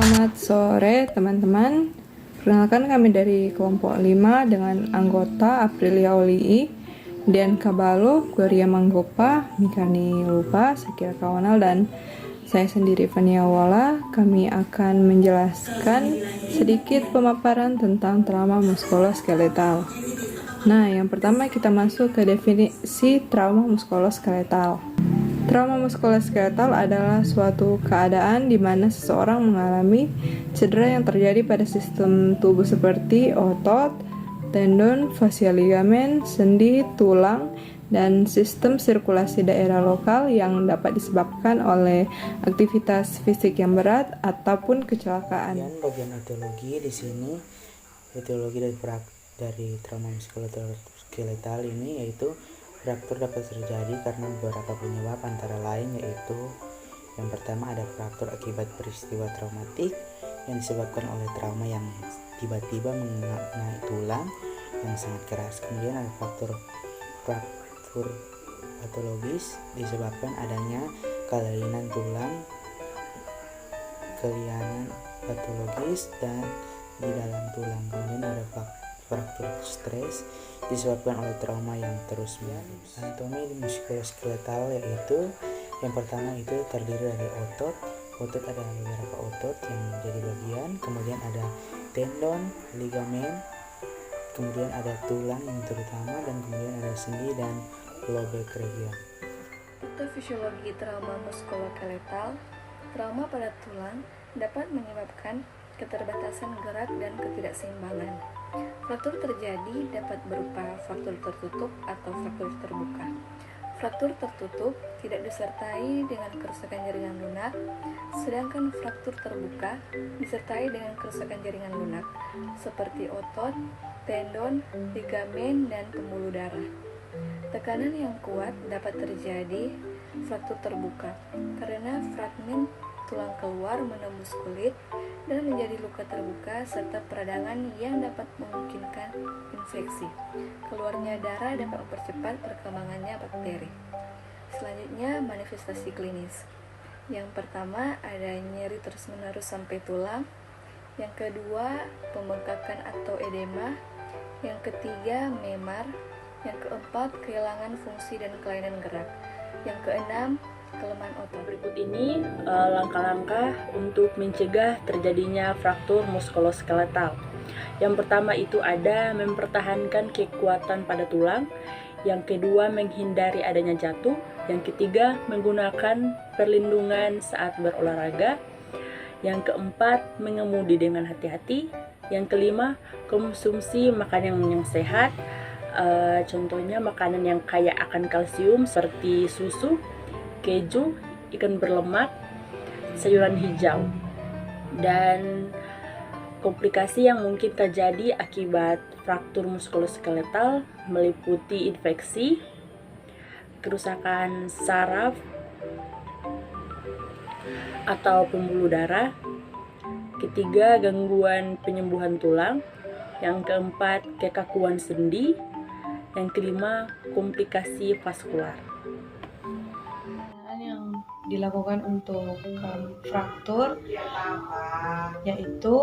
Selamat sore teman-teman. Perkenalkan kami dari kelompok 5 dengan anggota Aprilia Olii, Dian Kabalo, Gloria Manggopa, Mikani Lupa, Sakira Kawanal, dan saya sendiri Fania Wala. Kami akan menjelaskan sedikit pemaparan tentang trauma muskuloskeletal. Nah, yang pertama kita masuk ke definisi trauma muskuloskeletal. Trauma muskuloskeletal adalah suatu keadaan di mana seseorang mengalami cedera yang terjadi pada sistem tubuh seperti otot, tendon, fasial ligamen, sendi, tulang, dan sistem sirkulasi daerah lokal yang dapat disebabkan oleh aktivitas fisik yang berat ataupun kecelakaan. Bagian etiologi di sini, etiologi dari trauma muskuloskeletal ini yaitu fraktur dapat terjadi karena beberapa penyebab, antara lain yaitu yang pertama ada fraktur akibat peristiwa traumatik yang disebabkan oleh trauma yang tiba-tiba mengenai tulang yang sangat keras. Kemudian ada fraktur patologis disebabkan adanya kelainan tulang, kelainan patologis dan di dalam tulang. Kemudian ada fraktur stres disebabkan oleh trauma yang terus menerus. Anatomi muskuloskeletal yaitu yang pertama itu terdiri dari otot. Otot ada beberapa otot yang menjadi bagian, kemudian ada tendon, ligamen, kemudian ada tulang yang terutama, dan kemudian ada sendi dan lobe cranial. Patofisiologi trauma muskuloskeletal. Trauma pada tulang dapat menyebabkan keterbatasan gerak dan ketidakseimbangan. Fraktur terjadi dapat berupa fraktur tertutup atau fraktur terbuka. Fraktur tertutup tidak disertai dengan kerusakan jaringan lunak, sedangkan fraktur terbuka disertai dengan kerusakan jaringan lunak seperti otot, tendon, ligamen, dan pembuluh darah. Tekanan yang kuat dapat terjadi fraktur terbuka karena fragmen tulang keluar menembus kulit dan menjadi luka terbuka serta peradangan yang dapat memungkinkan infeksi. Keluarnya darah dapat mempercepat perkembangannya bakteri. Selanjutnya, manifestasi klinis. Yang pertama ada nyeri terus-menerus sampai tulang. Yang kedua, pembengkakan atau edema. Yang ketiga, memar. Yang keempat, kehilangan fungsi dan kelainan gerak. Yang keenam, kelemahan otot. Berikut ini langkah-langkah untuk mencegah terjadinya fraktur muskuloskeletal. Yang pertama itu ada mempertahankan kekuatan pada tulang. Yang kedua, menghindari adanya jatuh. Yang ketiga, menggunakan perlindungan saat berolahraga. Yang keempat, mengemudi dengan hati-hati. Yang kelima, konsumsi makanan yang sehat. Contohnya makanan yang kaya akan kalsium seperti susu, keju, ikan berlemak, sayuran hijau. Dan komplikasi yang mungkin terjadi akibat fraktur muskuloskeletal meliputi infeksi, kerusakan saraf atau pembuluh darah. Ketiga, gangguan penyembuhan tulang. Yang keempat, kekakuan sendi. Yang kelima, komplikasi vaskular. Yang dilakukan untuk fraktur yaitu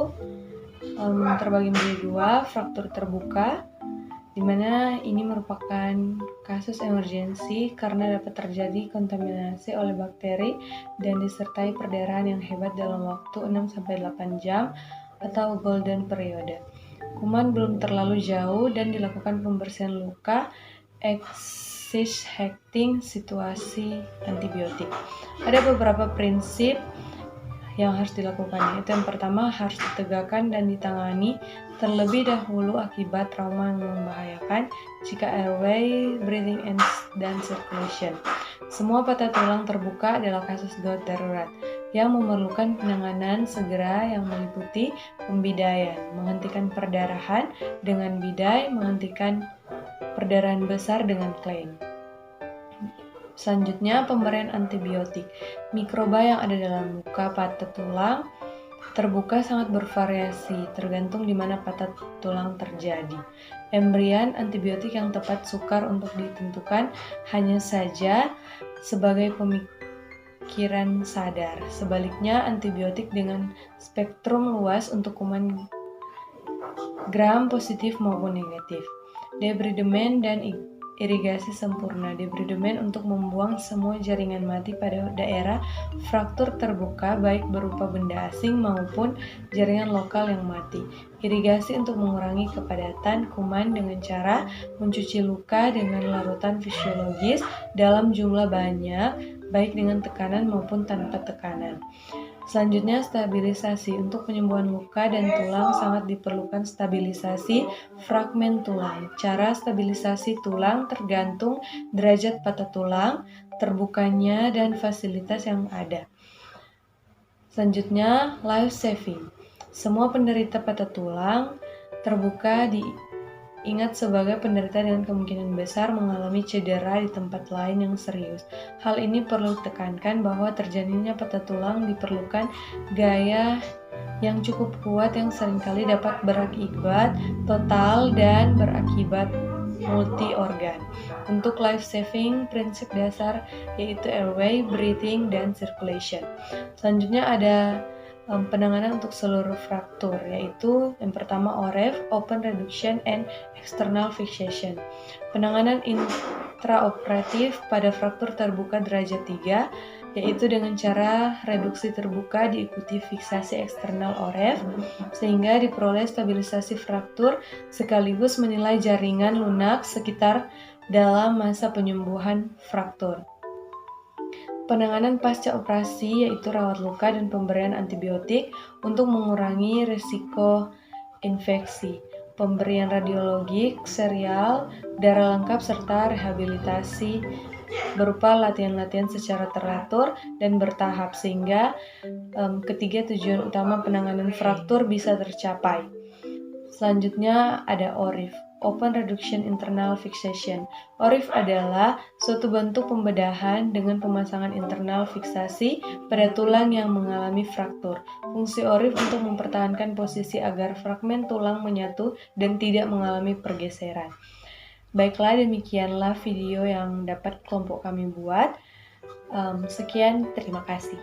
terbagi menjadi dua, fraktur terbuka, di mana ini merupakan kasus emergensi karena dapat terjadi kontaminasi oleh bakteri dan disertai perdarahan yang hebat dalam waktu 6-8 jam atau golden period. Kuman belum terlalu jauh dan dilakukan pembersihan luka, excising situasi antibiotik. Ada beberapa prinsip yang harus dilakukan, yaitu yang pertama harus ditegakkan dan ditangani terlebih dahulu akibat trauma yang membahayakan jika airway, breathing, dan circulation. Semua patah tulang terbuka adalah kasus gawat darurat yang memerlukan penanganan segera yang meliputi pembidaian, menghentikan perdarahan dengan bidai, menghentikan perdarahan besar dengan klein. Selanjutnya, pemberian antibiotik. Mikroba yang ada dalam luka patah tulang terbuka sangat bervariasi tergantung di mana patah tulang terjadi. Pemberian antibiotik yang tepat sukar untuk ditentukan, hanya saja sebagai pikiran sadar. Sebaliknya, antibiotik dengan spektrum luas untuk kuman gram positif maupun negatif. Debridement dan irigasi sempurna. Debridement untuk membuang semua jaringan mati pada daerah fraktur terbuka baik berupa benda asing maupun jaringan lokal yang mati. Irigasi untuk mengurangi kepadatan kuman dengan cara mencuci luka dengan larutan fisiologis dalam jumlah banyak baik dengan tekanan maupun tanpa tekanan. Selanjutnya, stabilisasi. Untuk penyembuhan luka dan tulang sangat diperlukan stabilisasi fragmen tulang. Cara stabilisasi tulang tergantung derajat patah tulang, terbukanya, dan fasilitas yang ada. Selanjutnya, life saving. Semua penderita patah tulang terbuka diingat sebagai penderita dengan kemungkinan besar mengalami cedera di tempat lain yang serius. Hal ini perlu ditekankan bahwa terjadinya patah tulang diperlukan gaya yang cukup kuat yang seringkali dapat berakibat total dan berakibat multi organ. Untuk life saving, prinsip dasar yaitu airway, breathing, dan circulation. Selanjutnya ada penanganan untuk seluruh fraktur, yaitu yang pertama OREF, Open Reduction and External Fixation. Penanganan intraoperatif pada fraktur terbuka derajat 3, yaitu dengan cara reduksi terbuka diikuti fiksasi eksternal OREF, sehingga diperoleh stabilisasi fraktur sekaligus menilai jaringan lunak sekitar dalam masa penyembuhan fraktur. Penanganan pasca operasi yaitu rawat luka dan pemberian antibiotik untuk mengurangi risiko infeksi, pemberian radiologik serial, darah lengkap serta rehabilitasi berupa latihan-latihan secara teratur dan bertahap sehingga ketiga tujuan utama penanganan fraktur bisa tercapai. Selanjutnya ada ORIF, Open Reduction Internal Fixation. ORIF adalah suatu bentuk pembedahan dengan pemasangan internal fiksasi pada tulang yang mengalami fraktur. Fungsi ORIF untuk mempertahankan posisi agar fragmen tulang menyatu dan tidak mengalami pergeseran. Baiklah, demikianlah video yang dapat kelompok kami buat. Sekian, terima kasih.